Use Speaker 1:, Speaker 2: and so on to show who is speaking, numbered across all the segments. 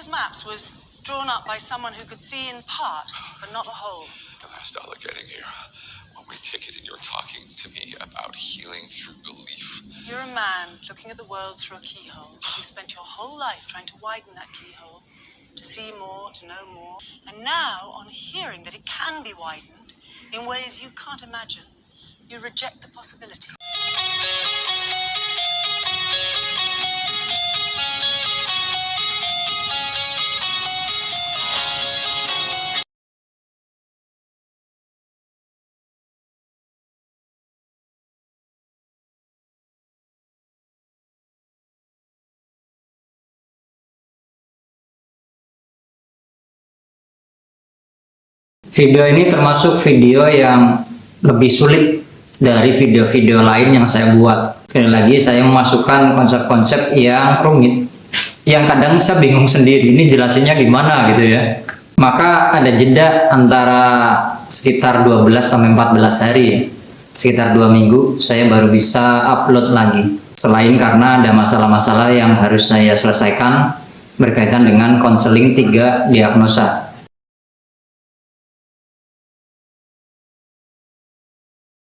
Speaker 1: those maps was drawn up by someone who could see in part, but not the whole.
Speaker 2: And I started getting here. When we kick it and you're talking to me about healing through belief.
Speaker 1: You're a man looking at the world through a keyhole. You spent your whole life trying to widen that keyhole, to see more, to know more. And now, on hearing that it can be widened in ways you can't imagine, you reject the possibility.
Speaker 3: Video ini termasuk video yang lebih sulit dari video-video lain yang saya buat. Sekali lagi, saya memasukkan konsep-konsep yang rumit, yang kadang saya bingung sendiri, ini jelasinnya gimana gitu ya. Maka ada jeda antara sekitar 12-14 hari, sekitar 2 minggu, saya baru bisa upload lagi. Selain karena ada masalah-masalah yang harus saya selesaikan berkaitan dengan konseling 3 diagnosa.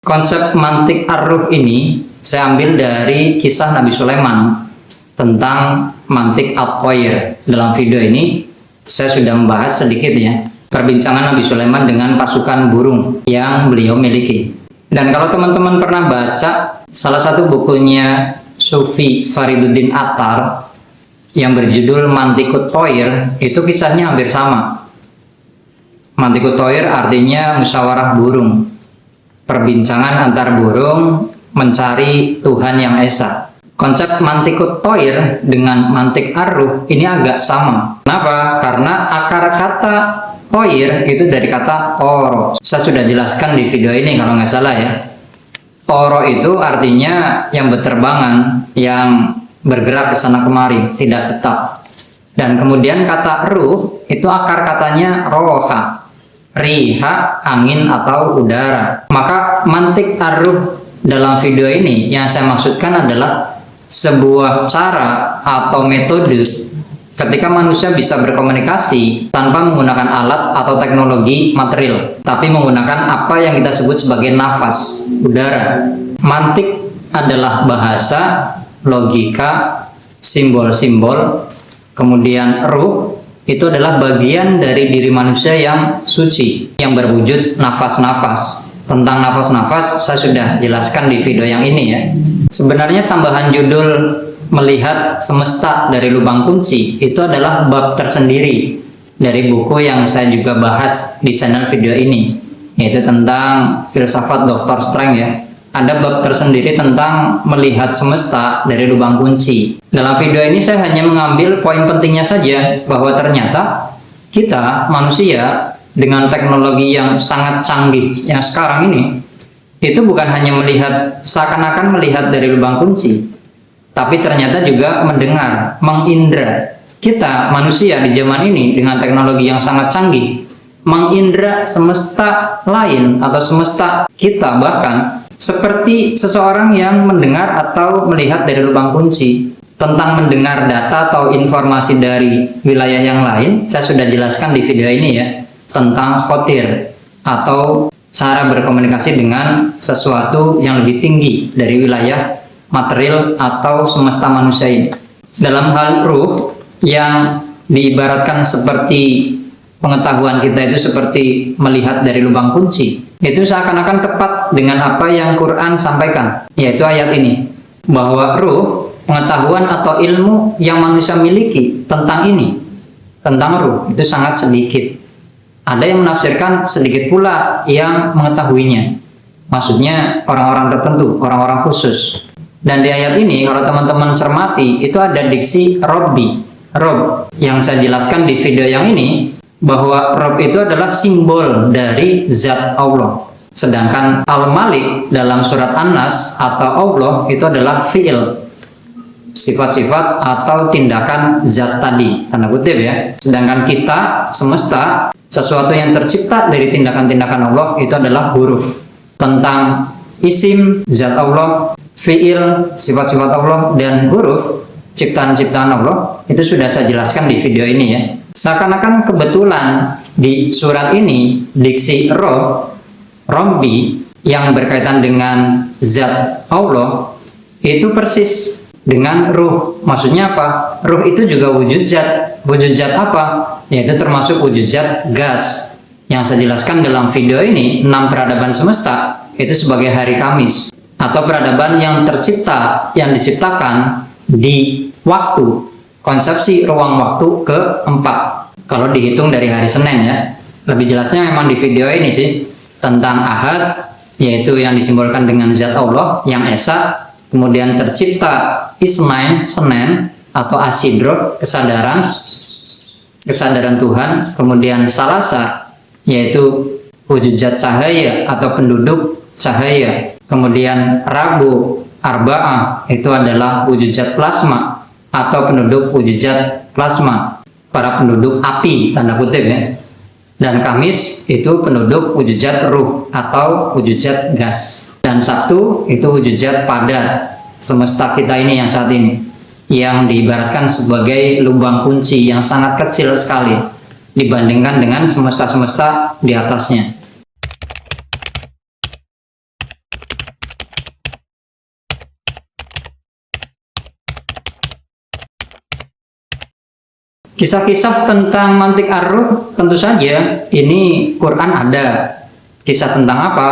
Speaker 3: Konsep mantik ar-ruh ini saya ambil dari kisah Nabi Sulaiman tentang mantik at-thair. Dalam video ini saya sudah membahas sedikit ya perbincangan Nabi Sulaiman dengan pasukan burung yang beliau miliki. Dan kalau teman-teman pernah baca salah satu bukunya Sufi Fariduddin Attar yang berjudul Mantikut Thair, itu kisahnya hampir sama. Mantikut Thair artinya musyawarah burung. Perbincangan antar burung mencari Tuhan yang Esa. Konsep mantikut thair dengan mantik ar-ruh ini agak sama. Kenapa? Karena akar kata thair itu dari kata toro. Saya sudah jelaskan di video ini kalau nggak salah ya. Toro itu artinya yang berterbangan, yang bergerak ke sana kemari, tidak tetap. Dan kemudian kata ruh itu akar katanya roha. Riha, angin atau udara. Maka mantik ar-ruh dalam video ini yang saya maksudkan adalah sebuah cara atau metode ketika manusia bisa berkomunikasi tanpa menggunakan alat atau teknologi material, tapi menggunakan apa yang kita sebut sebagai nafas, udara. Mantik adalah bahasa, logika, simbol-simbol, kemudian ruh itu adalah bagian dari diri manusia yang suci, yang berwujud nafas-nafas. Tentang nafas-nafas saya sudah jelaskan di video yang ini ya. Sebenarnya tambahan judul melihat semesta dari lubang kunci itu adalah bab tersendiri dari buku yang saya juga bahas di channel video ini, yaitu tentang filsafat Dr. Streng ya. Ada bab tersendiri tentang melihat semesta dari lubang kunci. Dalam video ini saya hanya mengambil poin pentingnya saja, bahwa ternyata kita manusia dengan teknologi yang sangat canggih yang sekarang ini, itu bukan hanya melihat, seakan-akan melihat dari lubang kunci, tapi ternyata juga mendengar, mengindra. Kita manusia di zaman ini dengan teknologi yang sangat canggih, mengindra semesta lain atau semesta kita bahkan seperti seseorang yang mendengar atau melihat dari lubang kunci. Tentang mendengar data atau informasi dari wilayah yang lain, saya sudah jelaskan di video ini ya, tentang khotir atau cara berkomunikasi dengan sesuatu yang lebih tinggi dari wilayah material atau semesta manusia ini. Dalam hal ruh yang diibaratkan seperti pengetahuan kita itu seperti melihat dari lubang kunci, itu seakan-akan tepat dengan apa yang Quran sampaikan, yaitu ayat ini, bahwa ruh, pengetahuan atau ilmu yang manusia miliki tentang ini, tentang ruh, itu sangat sedikit. Ada yang menafsirkan sedikit pula yang mengetahuinya, maksudnya orang-orang tertentu, orang-orang khusus. Dan di ayat ini kalau teman-teman cermati, itu ada diksi Robbi, Rob, yang saya jelaskan di video yang ini, bahwa Rob itu adalah simbol dari zat Allah. Sedangkan Al-Malik dalam surat An-Nas atau Allah itu adalah fi'il, sifat-sifat atau tindakan zat tadi, tanda kutip ya. Sedangkan kita, semesta, sesuatu yang tercipta dari tindakan-tindakan Allah itu adalah huruf. Tentang isim, zat Allah, fi'il, sifat-sifat Allah, dan huruf, ciptaan-ciptaan Allah, itu sudah saya jelaskan di video ini ya. Seakan-akan kebetulan di surat ini diksi roh, rombi yang berkaitan dengan zat Allah itu persis dengan ruh. Maksudnya apa? Ruh itu juga wujud zat. Wujud zat apa? Yaitu termasuk wujud zat gas. Yang saya jelaskan dalam video ini, 6 peradaban semesta itu sebagai hari Kamis atau peradaban yang tercipta, yang diciptakan di waktu, konsepsi ruang waktu keempat. Kalau dihitung dari hari Senin ya. Lebih jelasnya memang di video ini sih tentang Ahad, yaitu yang disimbolkan dengan zat Allah yang esa, kemudian tercipta Isnain, Senin atau asidro, kesadaran Tuhan, kemudian Salasa yaitu wujud zat cahaya atau penduduk cahaya, kemudian Rabu, Arba'ah itu adalah wujud zat plasma atau penduduk wujud zat plasma, para penduduk api tanda kutip ya. Dan Kamis itu penduduk wujud zat ruh atau wujud zat gas. Dan Sabtu itu wujud zat padat, semesta kita ini yang saat ini, yang diibaratkan sebagai lubang kunci yang sangat kecil sekali dibandingkan dengan semesta-semesta di atasnya. Kisah-kisah tentang mantik ar-ruh tentu saja ini Quran ada. Kisah tentang apa?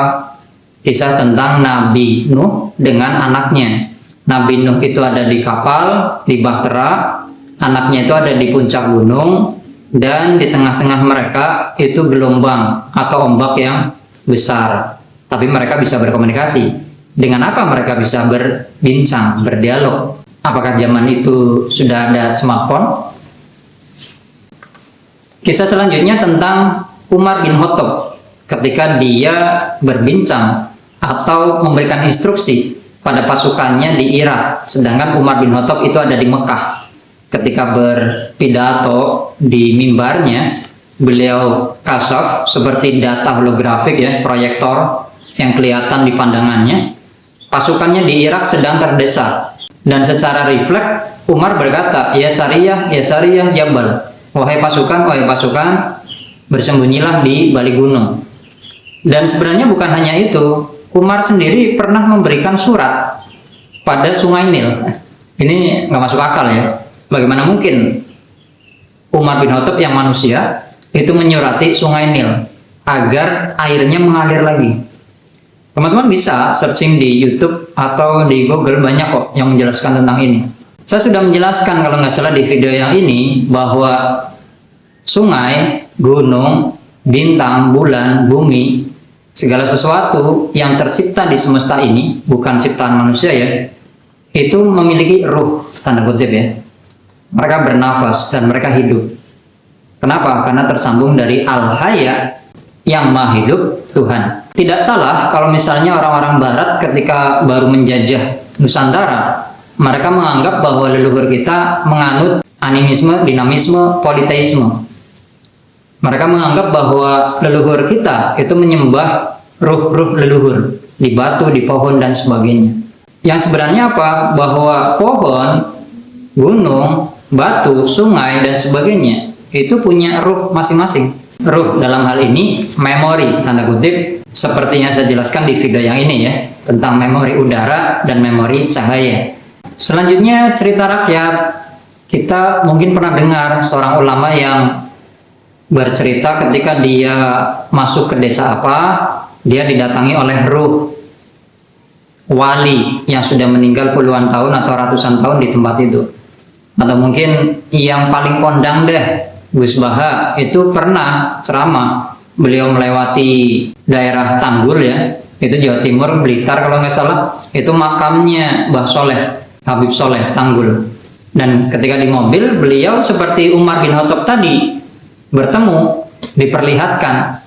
Speaker 3: Kisah tentang Nabi Nuh dengan anaknya. Nabi Nuh itu ada di kapal, di bahtera, anaknya itu ada di puncak gunung, dan di tengah-tengah mereka itu gelombang atau ombak yang besar. Tapi mereka bisa berkomunikasi. Dengan apa mereka bisa berbincang, berdialog? Apakah zaman itu sudah ada smartphone? Kisah selanjutnya tentang Umar bin Khattab ketika dia berbincang atau memberikan instruksi pada pasukannya di Irak, sedangkan Umar bin Khattab itu ada di Mekah. Ketika berpidato di mimbarnya, beliau kasaf seperti data holografik ya, proyektor yang kelihatan di pandangannya. Pasukannya di Irak sedang terdesak, dan secara refleks Umar berkata, ya Sariyah, Jabal. Wahai pasukan, bersembunyilah di balik gunung. Dan sebenarnya bukan hanya itu, Umar sendiri pernah memberikan surat pada Sungai Nil. Ini nggak masuk akal ya. Bagaimana mungkin Umar bin Khattab yang manusia itu menyurati Sungai Nil agar airnya mengalir lagi? Teman-teman bisa searching di YouTube atau di Google, banyak kok yang menjelaskan tentang ini. Saya sudah menjelaskan kalau nggak salah di video yang ini bahwa sungai, gunung, bintang, bulan, bumi, segala sesuatu yang tercipta di semesta ini, bukan ciptaan manusia ya, itu memiliki ruh, tanda kutip ya. Mereka bernafas dan mereka hidup. Kenapa? Karena tersambung dari Al-Hayya yang maha hidup, Tuhan. Tidak salah kalau misalnya orang-orang barat ketika baru menjajah Nusantara, mereka menganggap bahwa leluhur kita menganut animisme, dinamisme, politeisme. Mereka menganggap bahwa leluhur kita itu menyembah ruh-ruh leluhur di batu, di pohon, dan sebagainya. Yang sebenarnya apa? Bahwa pohon, gunung, batu, sungai, dan sebagainya itu punya ruh masing-masing. Ruh dalam hal ini memori, tanda kutip, seperti yang saya jelaskan di video yang ini ya, tentang memori udara dan memori cahaya. Selanjutnya cerita rakyat. Kita mungkin pernah dengar seorang ulama yang bercerita ketika dia masuk ke desa apa, dia didatangi oleh ruh wali yang sudah meninggal puluhan tahun atau ratusan tahun di tempat itu. Atau mungkin yang paling kondang deh, Gus Baha itu pernah ceramah. Beliau melewati daerah Tanggul ya, itu Jawa Timur, Blitar kalau nggak salah. Itu makamnya Mbah Soleh, Habib Soleh, Tanggul. Dan ketika di mobil, beliau seperti Umar bin Khattab tadi bertemu, diperlihatkan,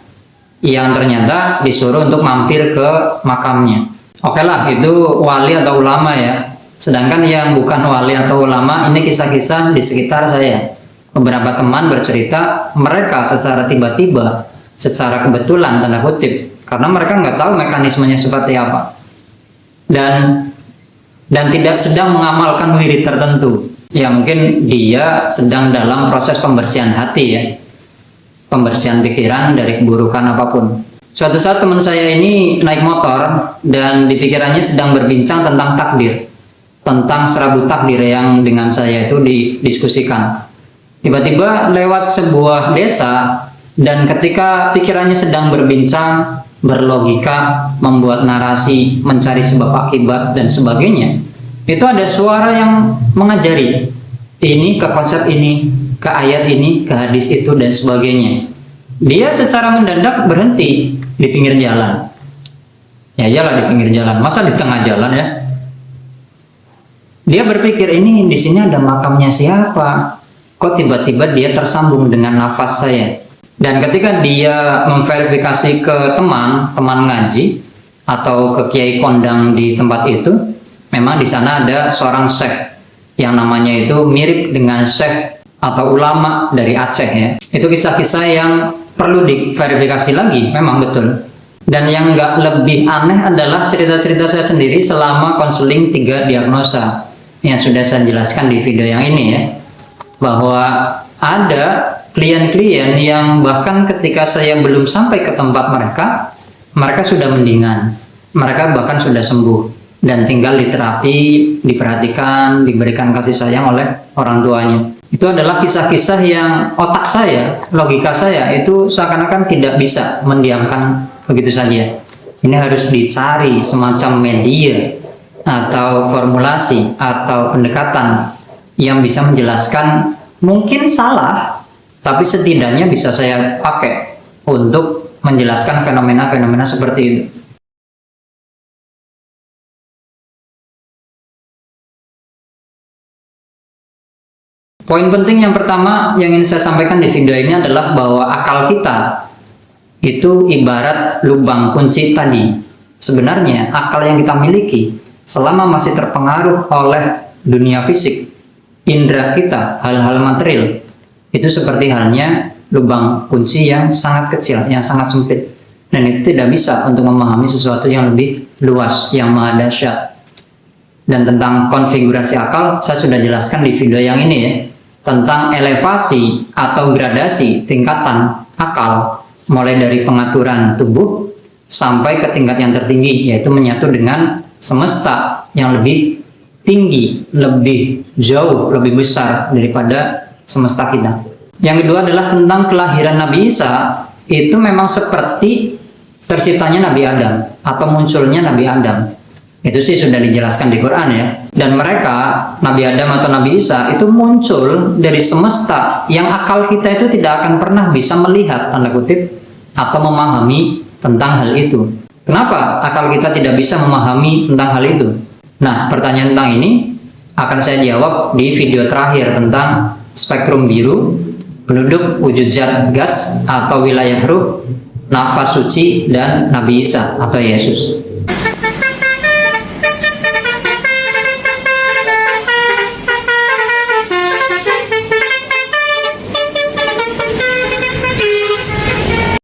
Speaker 3: yang ternyata disuruh untuk mampir ke makamnya. Oke lah, itu wali atau ulama ya. Sedangkan yang bukan wali atau ulama, ini kisah-kisah di sekitar saya. Beberapa teman bercerita, mereka secara tiba-tiba, secara kebetulan, tanda kutip, karena mereka nggak tahu mekanismenya seperti apa. Dan tidak sedang mengamalkan wirid tertentu. Ya mungkin dia sedang dalam proses pembersihan hati ya, pembersihan pikiran dari keburukan apapun. Suatu saat teman saya ini naik motor dan di pikirannya sedang berbincang tentang takdir, tentang serabut takdir yang dengan saya itu didiskusikan. Tiba-tiba lewat sebuah desa dan ketika pikirannya sedang berbincang, berlogika, membuat narasi, mencari sebab akibat dan sebagainya, itu ada suara yang mengajari ini ke konsep ini, ke ayat ini, ke hadis itu dan sebagainya. Dia secara mendadak berhenti di pinggir jalan. Ya iyalah di pinggir jalan, masa di tengah jalan ya? Dia berpikir ini di sini ada makamnya siapa? Kok tiba-tiba dia tersambung dengan nafas saya? Dan ketika dia memverifikasi ke teman ngaji atau ke kiai kondang di tempat itu, memang di sana ada seorang syekh yang namanya itu mirip dengan syekh atau ulama dari Aceh ya. Itu kisah-kisah yang perlu diverifikasi lagi, memang betul. Dan yang nggak lebih aneh adalah cerita-cerita saya sendiri selama konseling 3 diagnosa yang sudah saya jelaskan di video yang ini ya, bahwa ada klien-klien yang bahkan ketika saya belum sampai ke tempat mereka sudah mendingan, mereka bahkan sudah sembuh dan tinggal diterapi, diperhatikan, diberikan kasih sayang oleh orang tuanya. Itu adalah kisah-kisah yang otak saya, logika saya itu seakan-akan tidak bisa mendiamkan begitu saja. Ini harus dicari semacam media atau formulasi atau pendekatan yang bisa menjelaskan, mungkin salah, tapi setidaknya bisa saya pakai untuk menjelaskan fenomena-fenomena seperti itu. Poin penting yang pertama yang ingin saya sampaikan di video ini adalah bahwa akal kita itu ibarat lubang kunci tadi. Sebenarnya akal yang kita miliki selama masih terpengaruh oleh dunia fisik, indera kita, hal-hal material, itu seperti halnya lubang kunci yang sangat kecil, yang sangat sempit. Dan itu tidak bisa untuk memahami sesuatu yang lebih luas, yang maha dahsyat. Dan tentang konfigurasi akal, saya sudah jelaskan di video yang ini ya, tentang elevasi atau gradasi tingkatan akal, mulai dari pengaturan tubuh sampai ke tingkat yang tertinggi, yaitu menyatu dengan semesta yang lebih tinggi, lebih jauh, lebih besar daripada semesta kita. Yang kedua adalah tentang kelahiran Nabi Isa. Itu memang seperti terciptanya Nabi Adam atau munculnya Nabi Adam. Itu sih sudah dijelaskan di Quran ya. Dan mereka, Nabi Adam atau Nabi Isa, itu muncul dari semesta yang akal kita itu tidak akan pernah bisa melihat, tanda kutip, atau memahami tentang hal itu. Kenapa akal kita tidak bisa memahami tentang hal itu? Nah, pertanyaan tentang ini akan saya jawab di video terakhir tentang spektrum biru, penduduk wujud zat gas atau wilayah ruh, nafas suci, dan Nabi Isa atau Yesus.